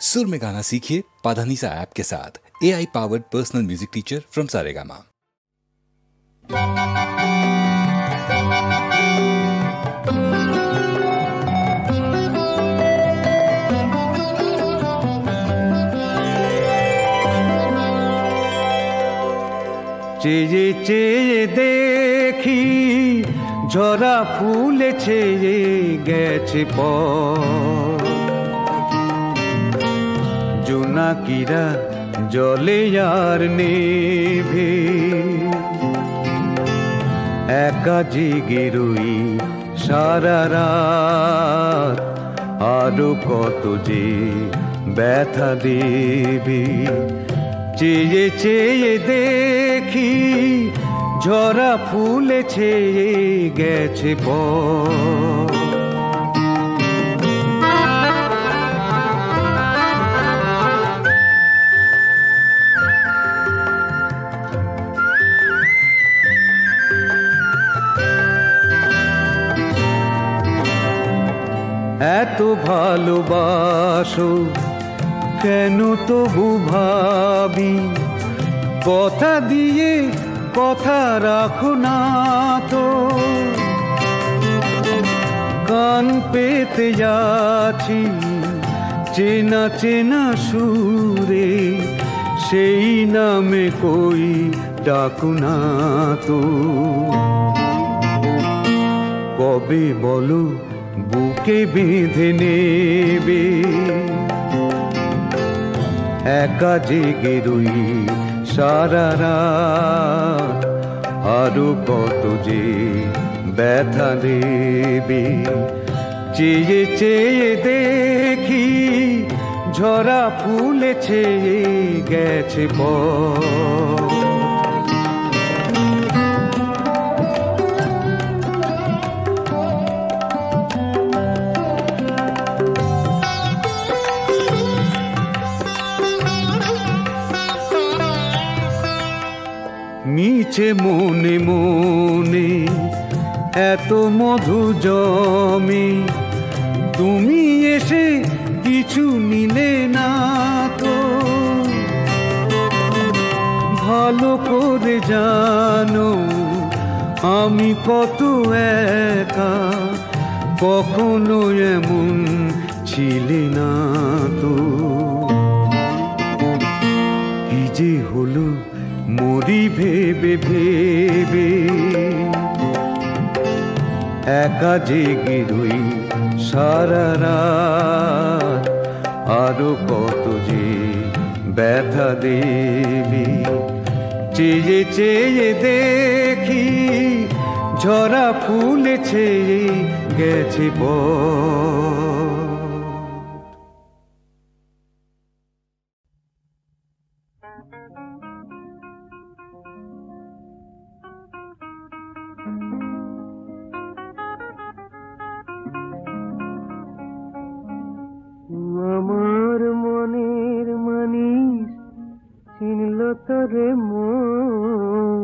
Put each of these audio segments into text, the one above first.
सुर में गाना सीखिए पाधानीसा ऐप के साथ। AI powered personal music teacher from Saregama. চেয়ে চেয়ে দেখি ঝরা ফুলে ছেয়ে গেছে জোনাকিরা জলে আর নেভে একা জেগে রই সারা রাত আরো কত যে ব্যথা দেবে চেয়ে চেয়ে দেখি ঝরা ফুলে ছেয়ে গেছে এত ভালোবাসো কেন তবু ভাবি কথা দিয়ে কথা রাখো না তো কান পেতে যাচ্ছি চেনা চেনা সুরে সেই নামে কই ডাকো না তো কবে বলো বুকে বেঁধে নেবে একা জেগে রই সারা রাত আরো কত যে ব্যথা দেবে চেয়ে চেয়ে দেখি ঝরা ফুলে ছেয়ে গেছে মিছে মনে মনে এত মধু জমে তুমি এসে কিছু নিলে না তো ভালো করে জানো আমি কত একা কখনো এমন ছিলে না তো কি যে হলো মরি ভেবে ভেবে একা জেগে রই সারা রাত আরো কত যে ব্যথা দেবে চেয়ে চেয়ে দেখি ঝরা ফুলে ছেয়ে গেছে আমার মনের মানিস চিনল তরে মন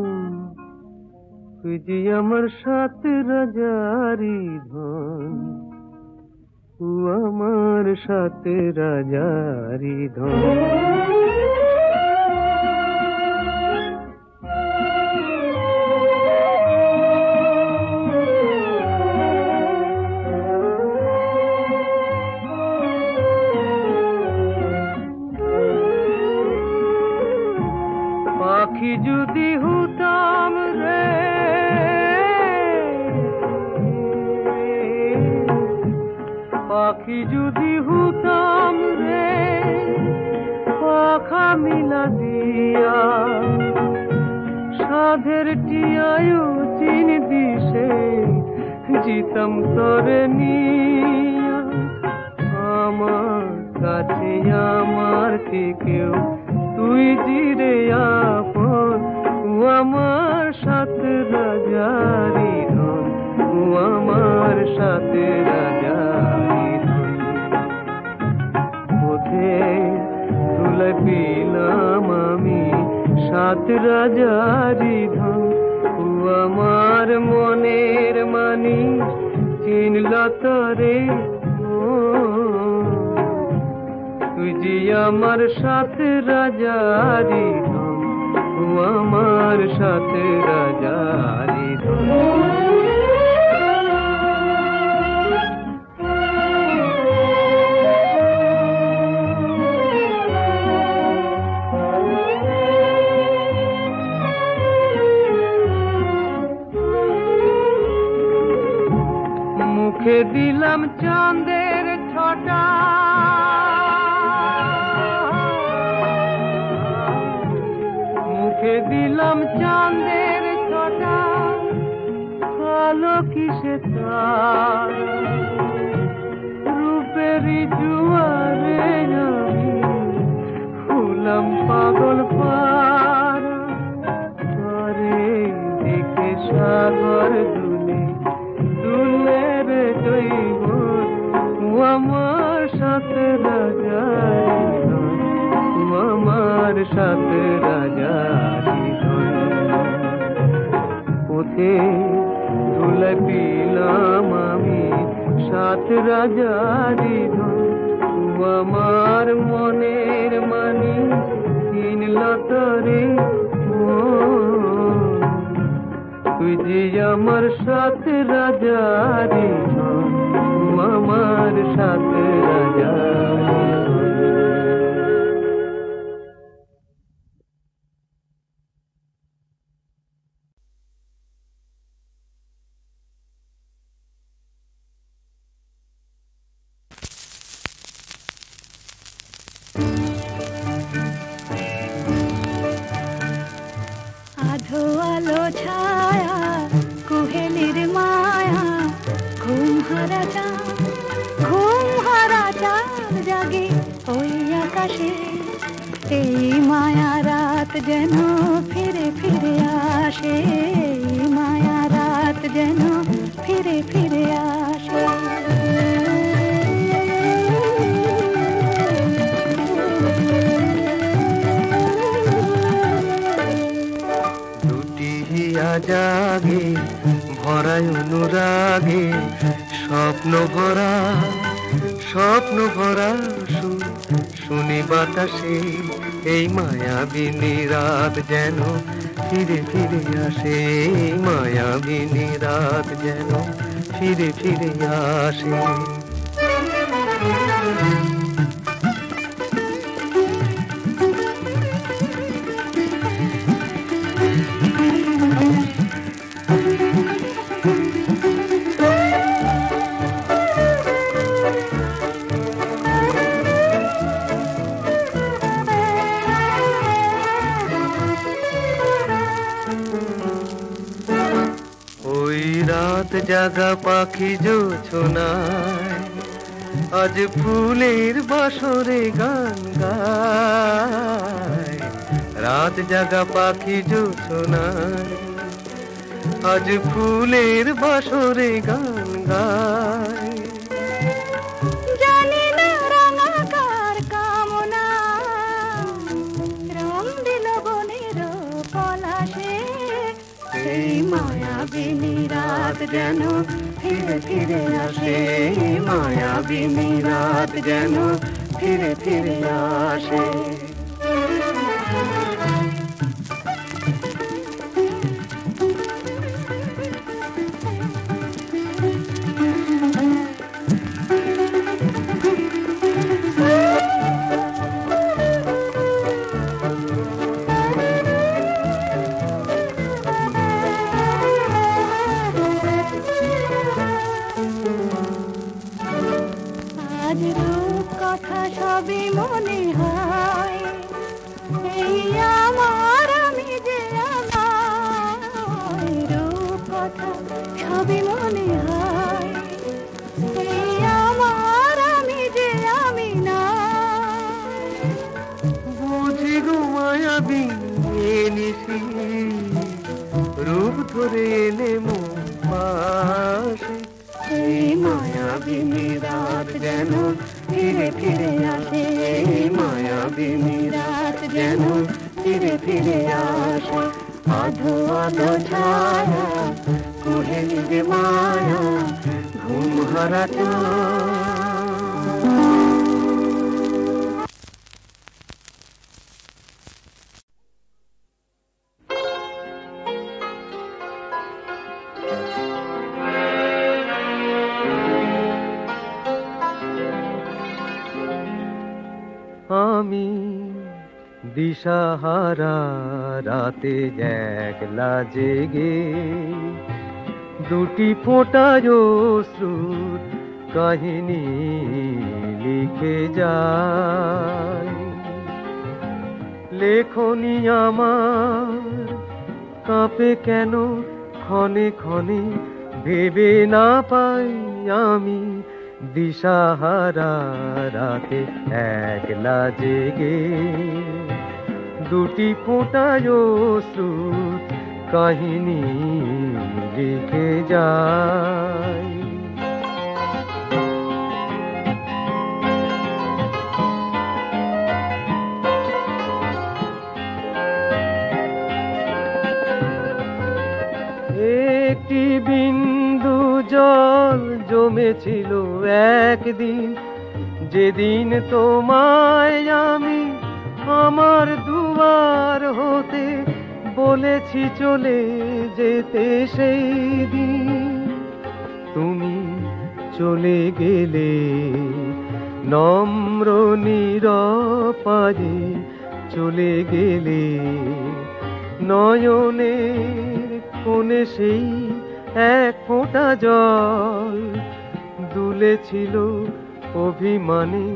তুই যে আমার সাথে রাজারি ধন আমার সাথে রাজারি ধন পাখি যদি হতাম রে পাখি যদি হতাম রে পাখা মিলা দিয়া সাধের টিয়ায়ু চিন দিশে জিতাম তরে নিয়া আমার কাছে আমার থেকেও তুই জিরে আপন আমার সাথে রাজারি ধন আমার সাথে রাজারি ধন পথে তুলে পেলাম আমি সাত রাজারি ধন আমার মনের মানি চিনল তরে তুই যে আমার সাথে রাজারি ধন, ও আমার সাথে রাজারি ধন। মুখে দিলাম চাঁদের ছটা, মুখে দিলাম চাঁদের ছটা, কালো কিসে তার রূপেরই জুয়ারে আমি হলাম পাগল পারা। আরে দিকে সাগর দুলে দুলে রে জৈব, ও আমার সাথে রাজারি ধন, ও আমার সাথে রাজারি ধন। পথে ধুলে পিলাম আমি সাত রাজারি ধন, ও আমার মনের মানি কিনল তরে। তুই যে আমার সাথে রাজারি ধন, আমার সাথে রাজারি ধন। আধো আলো ছায়া কুহেলির মায়া, ঘুম হারা চাঁদ জাগে ওই আকাশে। এই মায়া রাত যেন ফিরে ফিরে আসে, এই মায়া রাত যেন ফিরে ফিরে আসে। জাগে ভরায় অনুরাগে, স্বপ্ন ভরা শুনি বাতাসে। এই মায়াবিনী রাত যেন ফিরে ফিরে আসে, এই মায়াবিনী রাত যেন ফিরে ফিরে আসে। জাগা পাখি জোছনায় আজ ফুলের বাসরে গান গায়। রাত জাগা পাখি জোছনায় আজ ফুলের বাসরে গান গায়। জানি না রঙাকার কামনা রং দিল বনের পলাশে, সেই মায়াবিনী রাত যেন ফিরে ফিরে আসে, মায়াবিনী রাত যেন ফিরে ফিরে আসে। কথা সবই মনে হয়, এই আমার আমি যে আমার রূপ কথা সবই মনে হয়, এই আমার আমি যে আমি না। বুঝি গো মায়াবিনী নিশি রূপ ধরে এলে মন পাশে, এই মায়াবিনী রাত যেন ফিরে ফিরে আসে, মায়াবিনী রাত যেন ফিরে ফিরে আসে। আধো আধো ছায়া কুহেলির মায়া, ঘুম হারা চাঁদ। আমি দিশাহারা রাতে একলা জেগে দুটি ফোঁটায় অশ্রুর কাহিনী লিখে যায়। লেখনি আমার কাঁপে কেন ক্ষণে ক্ষণে, ভেবে না পাই আমি দিশাহারা রাতে একলা জেগে দুটি ফোঁটায় অশ্রুর কাহিনী লিখে যায়। একটি বিন্দু জল জমেছিল একদিন, যেদিন তোমায় আমি আমার দুয়ার হতে বলেছি চলে যেতে সেই দিন। তুমি চলে গেলে নম্র নিরপায়ে, চলে গেলে নয়নের কোণে সেই এক ফোঁটা জল দুলেছিল অভিমানে,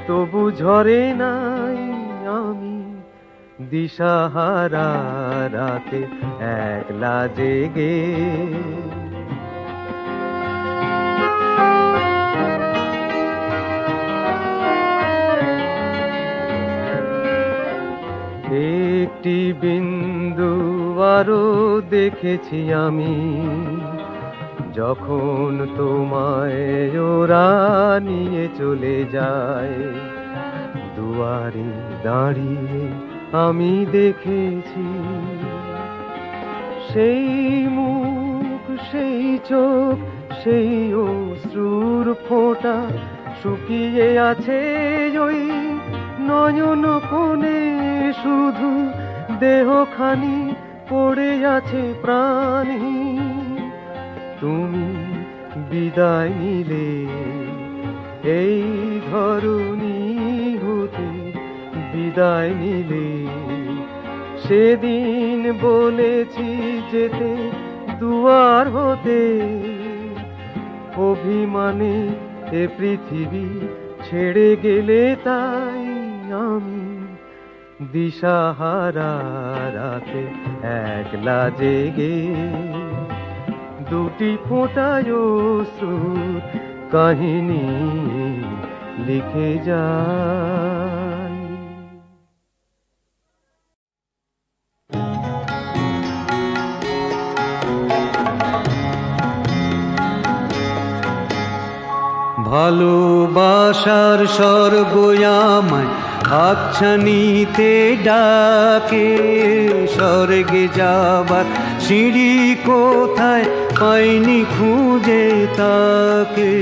তবু ঝরে নাই আমি দিশাহারা রাতে একলা জেগে। একটি বিন্দু আরো দেখেছি আমি, যখন তোমায় ওরা নিয়ে চলে যায়। দুয়ারে দাঁড়িয়ে আমি দেখেছি সেই মুখ, সেই চোখ, সেই অশ্রুর ফোঁটা শুকিয়ে আছে ওই নয়ন কোণে। শুধু দেহখানি পড়ে আছে প্রাণী। তুমি বিদায় নিলে এই ধরণী হতে, বিদায় নিলে সেদিন বলেছি যেতে দুয়ার হতে। অভিমানে এ পৃথিবী ছেড়ে গেলে তাই আমি দিশাহারা রাতে একলা জেগে দুটি ফোঁটায় অশ্রুর কাহিনী লিখে যায়। ভালোবাসার স্বর্গয়ামায় হাতছানিতে ডাকে, স্বর্গে যাবার সিঁড়ি কোথায় পাইনি খুঁজে তাকে।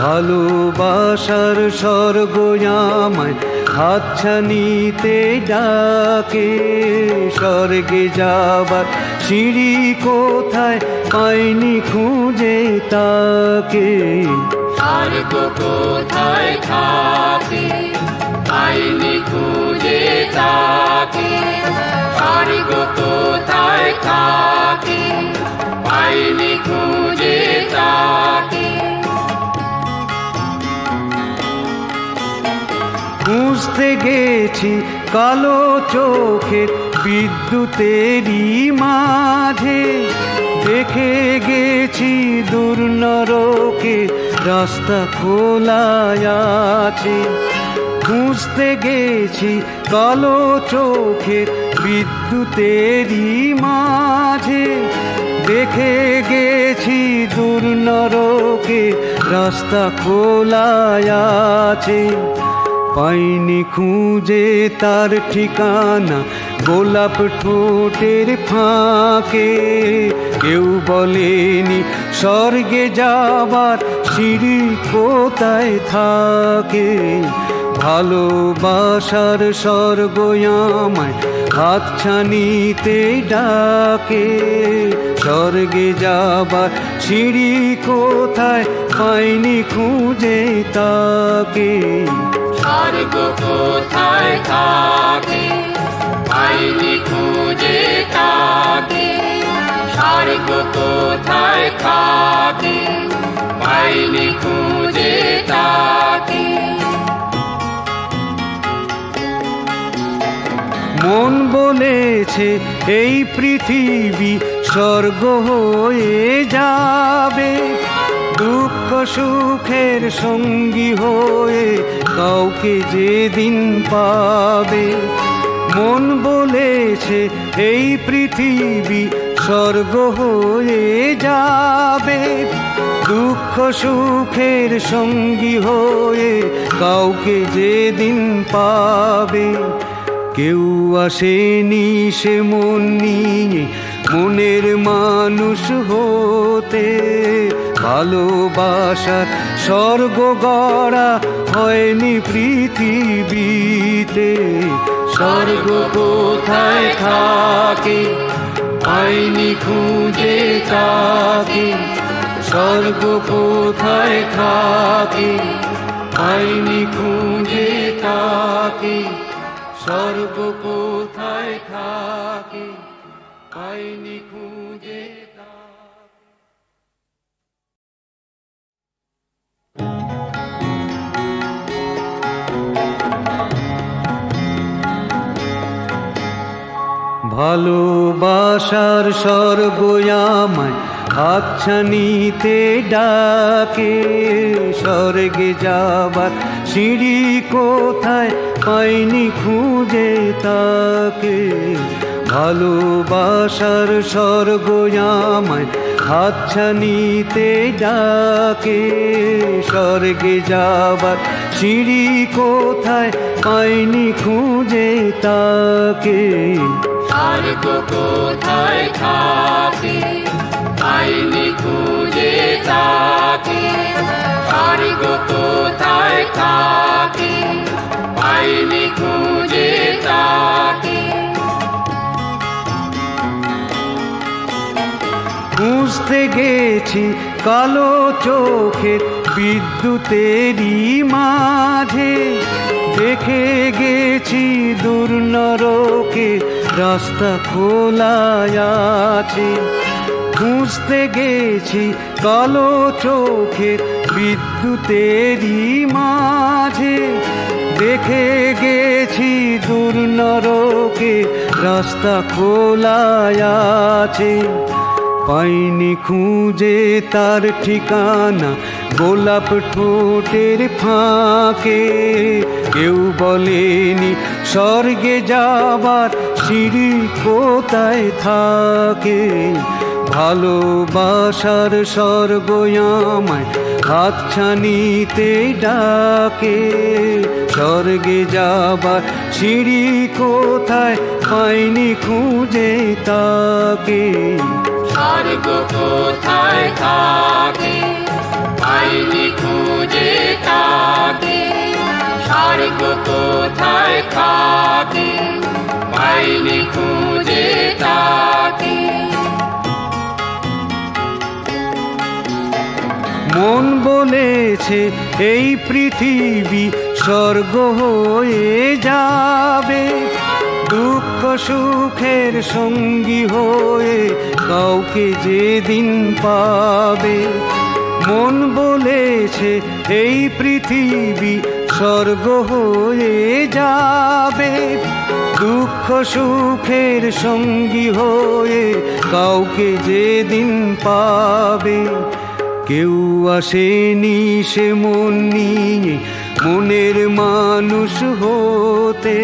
ভালোবাসার স্বর্গয়ামায় হাতছানিতে ডাকে, স্বর্গে যাবার সিঁড়ি কোথায় পাইনি খুঁজে তাকে। স্বর্গ কোথায় থাকে পাইনি খুঁজে তাকে, স্বর্গ কোথায় থাকে পাইনি খুঁজে তাকে। খুঁজতে গেছি কালো চোখের বিদ্যুতেরই মাঝে, দেখে গেছি দূর নরকে রাস্তা খোলা আছে। খুঁজতে গেছি কালো চোখের বিদ্যুতেরই মাঝে, দেখে গেছি দূর নরকে রাস্তা খোলা আছে। পাইনি খুঁজে তার ঠিকানা গোলাপ ঠোঁটের ফাঁকে, কেউ বলেনি স্বর্গে যাবার সিঁড়ি কোথায় থাকে। ভালোবাসার স্বর্গয়ামায় হাতছানিতে ডাকে, স্বর্গে যাবার সিঁড়ি কোথায় পাইনি খুঁজে তাকে। স্বর্গ কোথায় থাকে পাইনি খুঁজে তাকে স্বর্গ কোথায় থাকে পাইনি খুঁজে তাকে মন বলেছে এই পৃথিবী স্বর্গ হয়ে যাবে দুঃখ সুখের সঙ্গী হয়ে কাউকে যেদিন পাবে মন বলেছে এই পৃথিবী স্বর্গ হয়ে যাবে দুঃখ সুখের সঙ্গী হয়ে কাউকে যেদিন পাবে কেউ আসেনি সে মন নিয়ে মনের মানুষ হতে ভালোবাসার স্বর্গ গড়া হয়নি পৃথিবীতে স্বর্গ কোথায় থাকে পাইনি খুঁজে তাকে স্বর্গ কোথায় থাকে পাইনি খুঁজে তাকে স্বর্গ কোথায় থাকে পাইনি খুঁজে ভালোবাসার স্বর্গ আমায় হাতছানিতে ডাকে স্বর্গে যাবার সিঁড়ি কোথায় পাইনি খুঁজে তাকে ভালোবাসার স্বর্গ আমায় হাতছানিতে ডাকে স্বর্গে যাবার সিঁড়ি কোথায় পাইনি খুঁজে তাকে স্বর্গ কোথায় থাকে পাইনি খুঁজে তাকে স্বর্গ কোথায় থাকে পাইনি খুঁজে তাকে খুঁজতে গেছি কালো চোখের বিদ্যুতেরই মাঝে দেখে গেছি দূর নরকে রাস্তা খোলা আছে খুঁজতে গেছি কালো চোখের বিদ্যুতেরই মাঝে দেখে গেছি দূর নরকে রাস্তা খোলা আছে পাইনি খুঁজে তার ঠিকানা গোলাপ ঠোঁটের ফাঁকে কেউ বলেনি স্বর্গে যাবার সিঁড়ি কোথায় থাকে ভালোবাসার স্বর্গ আমায় হাতছানিতে ডাকে স্বর্গে যাবার সিঁড়ি কোথায় পাইনি খুঁজে তাকে স্বর্গ কোথায় থাকে পাইনি খুঁজে তাকে স্বর্গ কোথায় থাকে পাইনি খুঁজে তাকে মন বলেছে এই পৃথিবী স্বর্গ হয়ে যাবে দুঃখ সুখের সঙ্গী হয়ে কাউকে যেদিন পাবে মন বলেছে এই পৃথিবী স্বর্গ হয়ে যাবে দুঃখ সুখের সঙ্গী হয়ে কাউকে যেদিন পাবে কেউ আসেনি সে মন নিয়ে মনের মানুষ হতে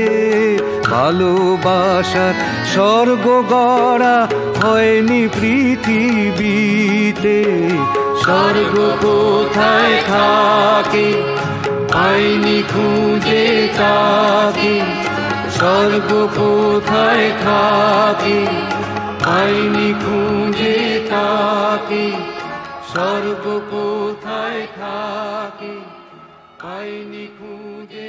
ভালোবাসার স্বর্গ গড়া হয়নি পৃথিবীতে স্বর্গ কোথায় থাকে পাইনি খুঁজে তাকে স্বর্গ কোথায় থাকে পাইনি খুঁজে তাকে স্বর্গ কোথায় থাকে পাইনি খুঁজে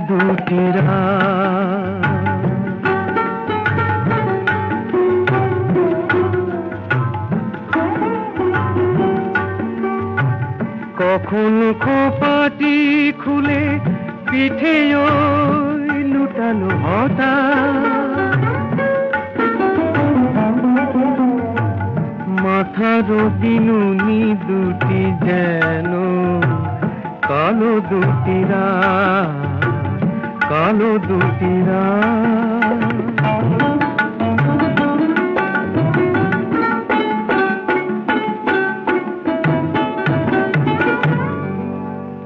দুটি রাত। কখন খোপাটি খুলে পিঠে ওই লুটালো হঠাৎ, মাথার বিনুনি দুটি যেন কালো দুটি রাত, কালো দুটি রাত।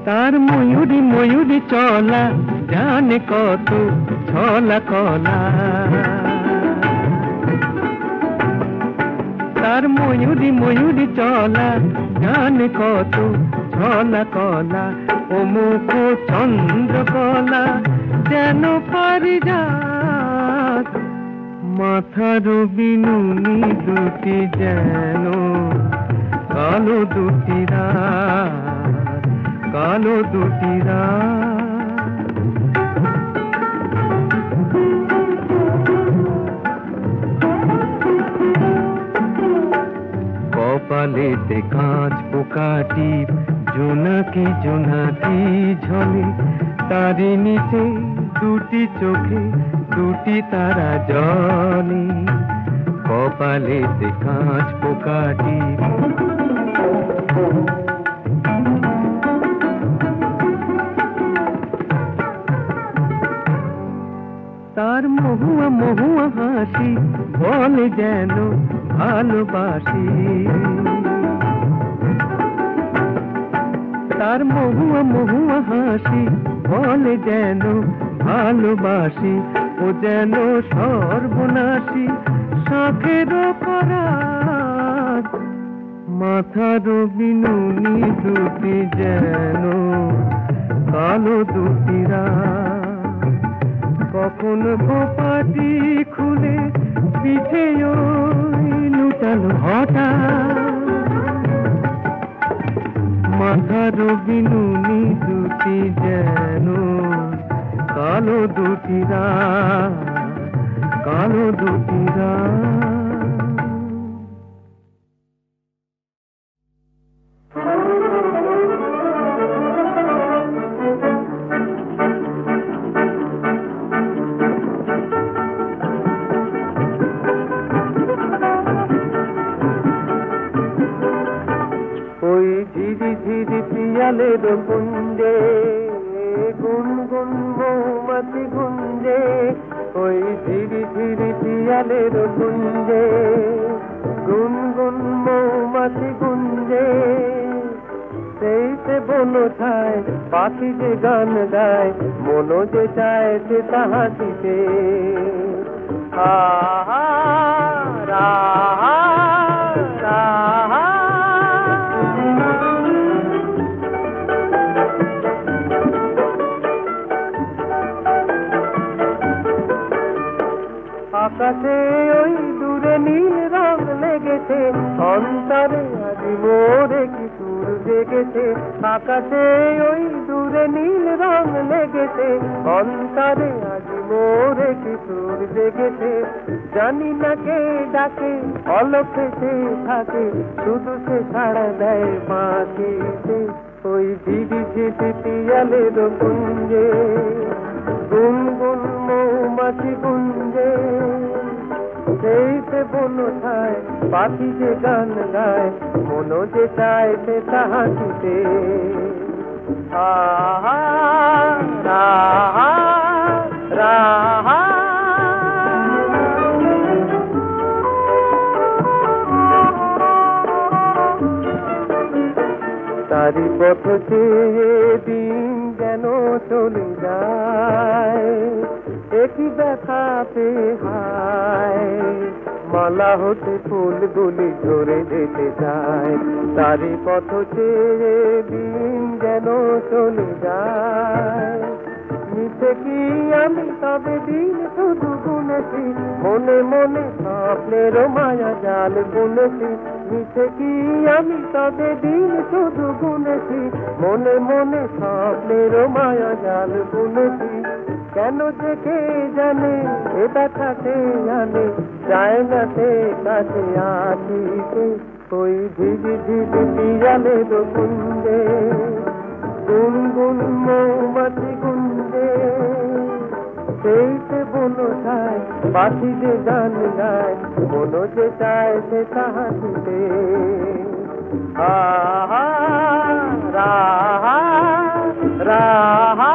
তার ময়ূরী ময়ূরী চলা জানে কত ছলা কলা, তার ময়ূরী ময়ূরী চলা জানে কত ছলা কলা। ও মুখ চন্দ্রকলা যেন পারিজাত, মাথার বিনুনি দুটি যেন কালো দুটি রাত, কালো দুটি রাত। কপালেতে কাঁচ পোকাটি জোনাকি জোনাকি ঝলে, তারি নিচে দুটি চোখে দুটি তারা জলে। কপালেতে কাঁচ পোকাটি তার মহুয়া মহুয়া হাসি বলে যেন ভালোবাসি, তার মহুয়া মহুয়া হাসি বলে যেন ভালোবাসি। ও যেন সর্বনাশী শখের পরাগ, মাথার বিনুনি দুটি যেন কালো দুটি রাত। কখন গোপাটি খুলে পিঠে ওই লুটালো হঠাৎ, মাথার বিনুনি দুটি যেন কালো দুটি রাত, কালো দুটি রাত। ওই ঝিরি ঝিরি পিয়ালের গুঞ্জে গুনগুন মৌমাছি গুঞ্জে, ওই ঝিরি ঝিরি পিয়ালের গুঞ্জে গুনগুন মৌমাছি গুঞ্জে। সেই সে বনো ছায় পাখি যে গান গায়, মনো যে চায় সে তাহা দিতে। আহা রাহা রাহা আকাশে ওই দূরে নীল রং লেগেছে, অন্তরে আজ মোরে কি সুর জেগেছে। আকাশে ওই দূরে নীল রং লেগেছে, অন্তরে আজ মোরে কি সুর জেগেছে। জানি না কে ডাকে অলক্ষে সে থাকে, শুধু সে ছাড়া দেয় বাঁচিতে। ওই ঝিরি ঝিরি পিয়ালের কুঞ্জে গুনগুন মৌমাছি গুঞ্জে, সেই সে বনো ছায় পাখি যে গান গায়, মনো যে চায় সে তাহা দিতে। আহা রাহা রাহা তারি পথ চেয়ে দিন যেন চলে যায়, একই ব্যথা পেয়ে হায় মালা হতে ফুলগুলি ঝরে যেতে চায়। তারি পথ চেয়ে দিন যেন চলে যায়, মিছে কি আমি তবে দিন শুধু গুনেছি, মনে মনে স্বপ্নের মায়া জাল বুনেছি। মিছে কি আমি তবে দিন শুধু গুনেছি, মনে মনে স্বপ্নের মায়া জাল বুনেছি। কেন যে কে জানে এ ব্যথাতে জানে, যায় না সে কাছে আসিতে। ওই ঝিঝি ঝিঝি পিয়ালের কুঞ্জে, গুনগুন মৌমাছি গুঞ্জে, সেই সে বনসায় বাসি যে গান গায়, মন যে চায় সে তাহা দিতে। আহা রাহা রাহা